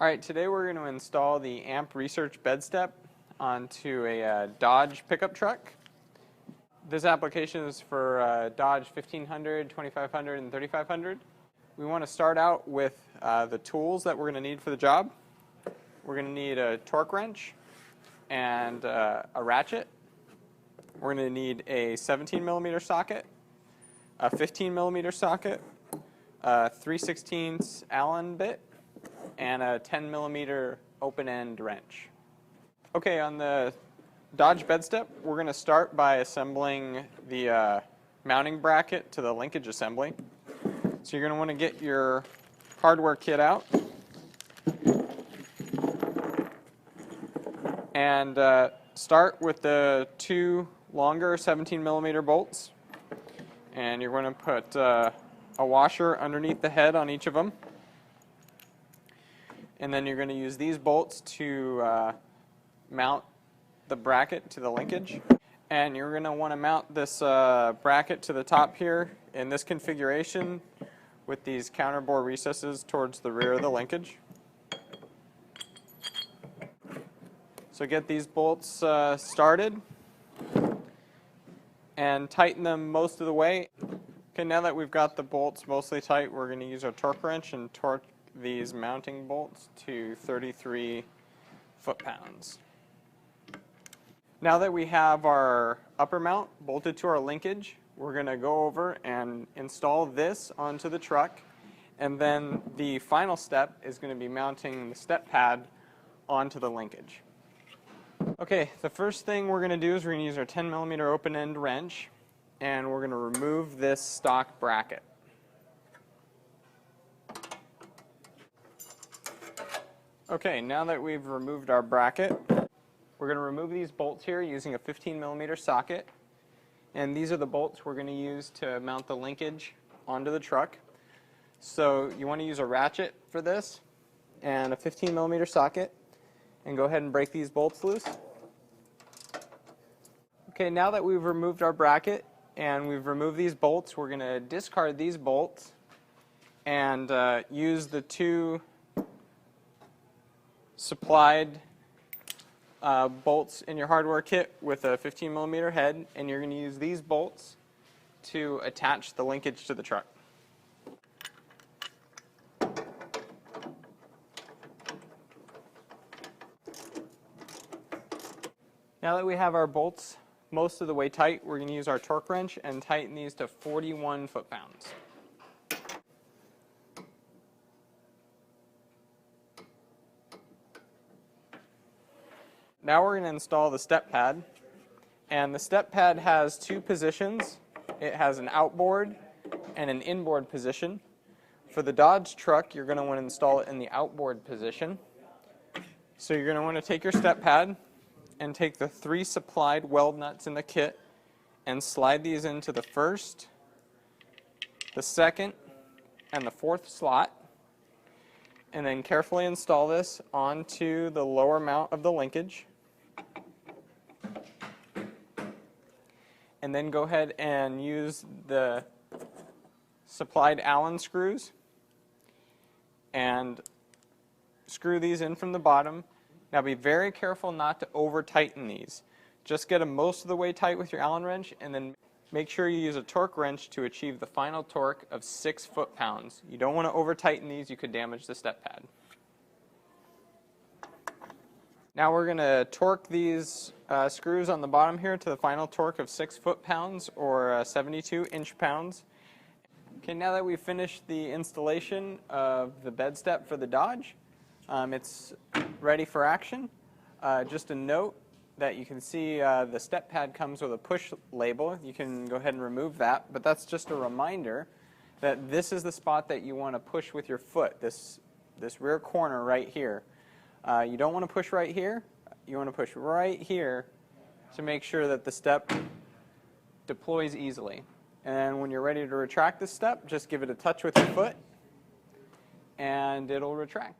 Alright, today we're going to install the AMP Research BedStep onto a Dodge pickup truck. This application is for Dodge 1500, 2500, and 3500. We want to start out with the tools that we're going to need for the job. We're going to need a torque wrench and a ratchet. We're going to need a 17mm socket, a 15mm socket, a 3/16 Allen bit, and a 10mm open-end wrench. Okay, on the Dodge BedStep, we're going to start by assembling the mounting bracket to the linkage assembly. So you're going to want to get your hardware kit out and start with the two longer 17mm bolts, and you're going to put a washer underneath the head on each of them. And then you're going to use these bolts to mount the bracket to the linkage. And you're going to want to mount this bracket to the top here in this configuration with these counterbore recesses towards the rear of the linkage. So get these bolts started and tighten them most of the way. Okay, now that we've got the bolts mostly tight, we're going to use our torque wrench and torque these mounting bolts to 33 foot-pounds. Now that we have our upper mount bolted to our linkage, we're going to go over and install this onto the truck, and then the final step is going to be mounting the step pad onto the linkage. Okay, the first thing we're going to do is we're going to use our 10mm open-end wrench, and we're going to remove this stock bracket. Okay, now that we've removed our bracket, we're going to remove these bolts here using a 15mm socket. And these are the bolts we're going to use to mount the linkage onto the truck. So you want to use a ratchet for this and a 15mm socket, and go ahead and break these bolts loose. Okay, now that we've removed our bracket and we've removed these bolts, we're going to discard these bolts and use the two supplied bolts in your hardware kit with a 15mm head, and you're going to use these bolts to attach the linkage to the truck. Now that we have our bolts most of the way tight, we're going to use our torque wrench and tighten these to 41 foot-pounds. Now we're going to install the step pad, and the step pad has two positions. It has an outboard and an inboard position. For the Dodge truck, you're going to want to install it in the outboard position. So you're going to want to take your step pad and take the three supplied weld nuts in the kit and slide these into the first, the second, and the fourth slot, and then carefully install this onto the lower mount of the linkage. And then go ahead and use the supplied Allen screws and screw these in from the bottom. Now be very careful not to over tighten these. Just get them most of the way tight with your Allen wrench, and then make sure you use a torque wrench to achieve the final torque of 6 foot-pounds. You don't want to over tighten these, you could damage the step pad. Now we're going to torque these screws on the bottom here to the final torque of 6 foot-pounds or 72 inch-pounds. Okay, now that we've finished the installation of the BedStep for the Dodge, it's ready for action. Just a note that you can see the step pad comes with a push label. You can go ahead and remove that, but that's just a reminder that this is the spot that you want to push with your foot, this rear corner right here. You don't want to push right here. You want to push right here to make sure that the step deploys easily. And when you're ready to retract the step, just give it a touch with your foot and it'll retract.